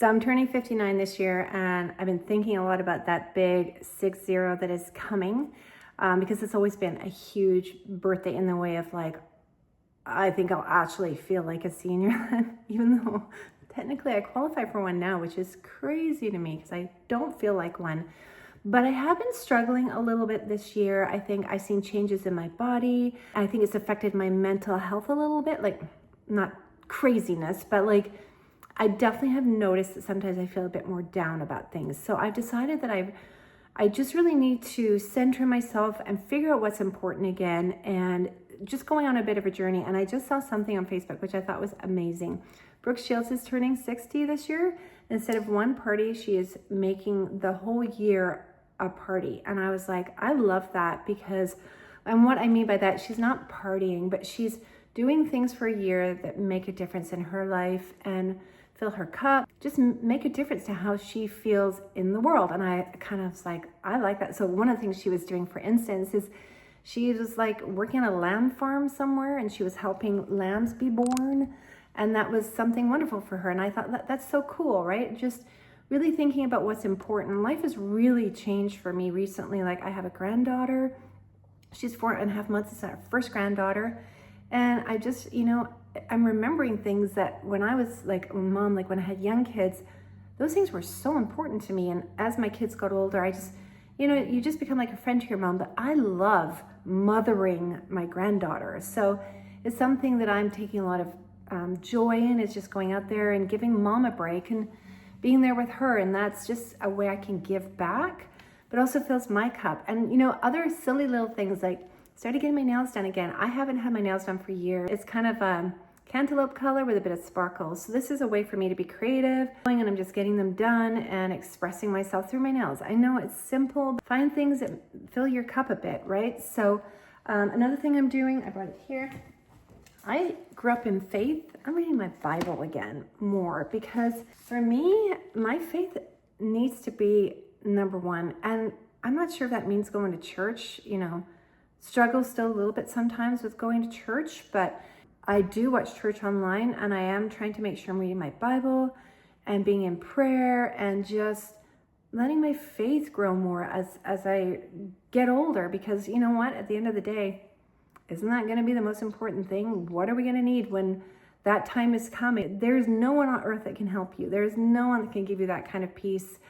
So I'm turning 59 this year, and I've been thinking a lot about that big 60 that is coming, because it's always been a huge birthday in the way of like, I think I'll actually feel like a senior then, even though technically I qualify for one now, which is crazy to me because I don't feel like one. But I have been struggling a little bit this year. I think I've seen changes in my body. I think it's affected my mental health a little bit, like not craziness, but like I definitely have noticed that sometimes I feel a bit more down about things. So I've decided that I just really need to center myself and figure out what's important again, and just going on a bit of a journey. And I just saw something on Facebook, which I thought was amazing. Brooke Shields is turning 60 this year. Instead of one party, she is making the whole year a party. And I was like, I love that, because, and what I mean by that, she's not partying, but she's doing things for a year that make a difference in her life and fill her cup, just make a difference to how she feels in the world. And I kind of was like, I like that. So one of the things she was doing, for instance, is she was like working on a lamb farm somewhere, and she was helping lambs be born. And that was something wonderful for her. And I thought that's so cool, right? Just really thinking about what's important. Life has really changed for me recently. Like, I have a granddaughter. She's 4.5 months. It's our first granddaughter. And I just, I'm remembering things that when I was like a mom, like when I had young kids, those things were so important to me. And as my kids got older, I just, you just become like a friend to your mom. But I love mothering my granddaughter. So it's something that I'm taking a lot of joy in, is just going out there and giving mom a break and being there with her. And that's just a way I can give back, but also fills my cup. And, other silly little things, like started getting my nails done again. I haven't had my nails done for years. It's kind of a cantaloupe color with a bit of sparkle. So this is a way for me to be creative, and I'm just getting them done and expressing myself through my nails. I know it's simple. Find things that fill your cup a bit, right? So another thing I'm doing, I brought it here. I grew up in faith. I'm reading my Bible again more, because for me, my faith needs to be number one. And I'm not sure if that means going to church, struggle still a little bit sometimes with going to church, but I do watch church online, and I am trying to make sure I'm reading my Bible and being in prayer and just letting my faith grow more as I get older, because you know what, at the end of the day, isn't that going to be the most important thing? What are we going to need when that time is coming? There's no one on earth that can help you. There's no one that can give you that kind of peace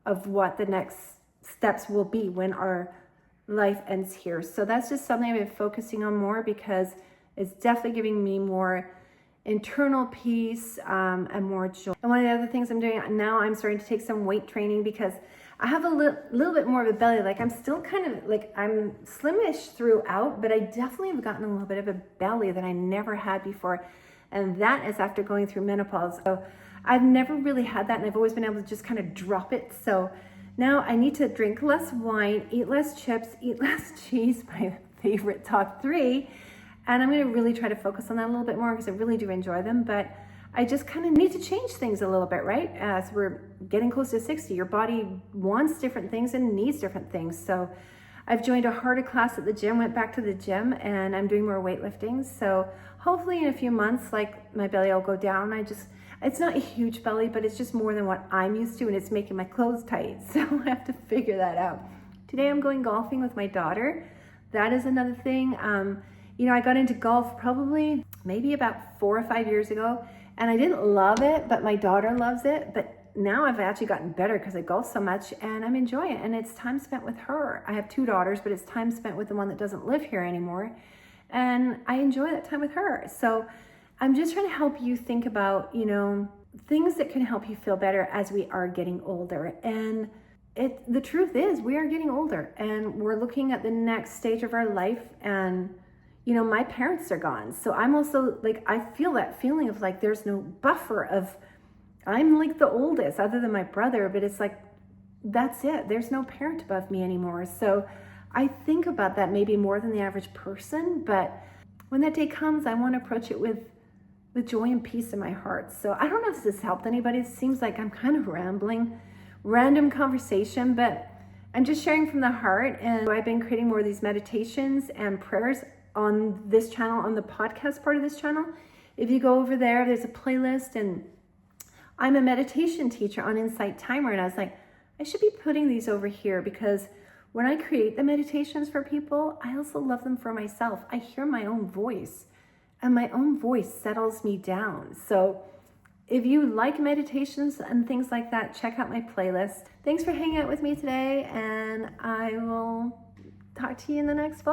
of what the next steps will be when our life ends here. So that's just something I've been focusing on more, because it's definitely giving me more internal peace and more joy. And one of the other things I'm doing now, I'm starting to take some weight training, because I have a little bit more of a belly. Like, I'm still kind of like, I'm slimish throughout, but I definitely have gotten a little bit of a belly that I never had before. And that is after going through menopause. So I've never really had that, and I've always been able to just kind of drop it. So now I need to drink less wine, eat less chips, eat less cheese, my favorite top 3. And I'm going to really try to focus on that a little bit more, because I really do enjoy them. But I just kind of need to change things a little bit, right? As we're getting close to 60, your body wants different things and needs different things. So I've joined a harder class at the gym, went back to the gym, and I'm doing more weightlifting. So hopefully in a few months, like, my belly will go down. It's not a huge belly, but it's just more than what I'm used to, and it's making my clothes tight. So I have to figure that out. Today I'm going golfing with my daughter. That is another thing. I got into golf probably maybe about 4 or 5 years ago, and I didn't love it, but my daughter loves it. But now I've actually gotten better because I golf so much, and I'm enjoying it, and it's time spent with her. I have 2 daughters, but it's time spent with the one that doesn't live here anymore, and I enjoy that time with her. So I'm just trying to help you think about, things that can help you feel better as we are getting older. And the truth is, we are getting older, and we're looking at the next stage of our life. And my parents are gone. So I'm also like, I feel that feeling of like, there's no buffer of, I'm like the oldest other than my brother, but it's like, that's it. There's no parent above me anymore. So I think about that maybe more than the average person, but when that day comes, I want to approach it with joy and peace in my heart. So I don't know if this helped anybody. It seems like I'm kind of rambling, random conversation, but I'm just sharing from the heart. And I've been creating more of these meditations and prayers on this channel, on the podcast part of this channel. If you go over there, there's a playlist, and I'm a meditation teacher on Insight Timer, and I was like, I should be putting these over here because when I create the meditations for people, I also love them for myself. I hear my own voice, and my own voice settles me down. So if you like meditations and things like that, check out my playlist. Thanks for hanging out with me today, and I will talk to you in the next vlog.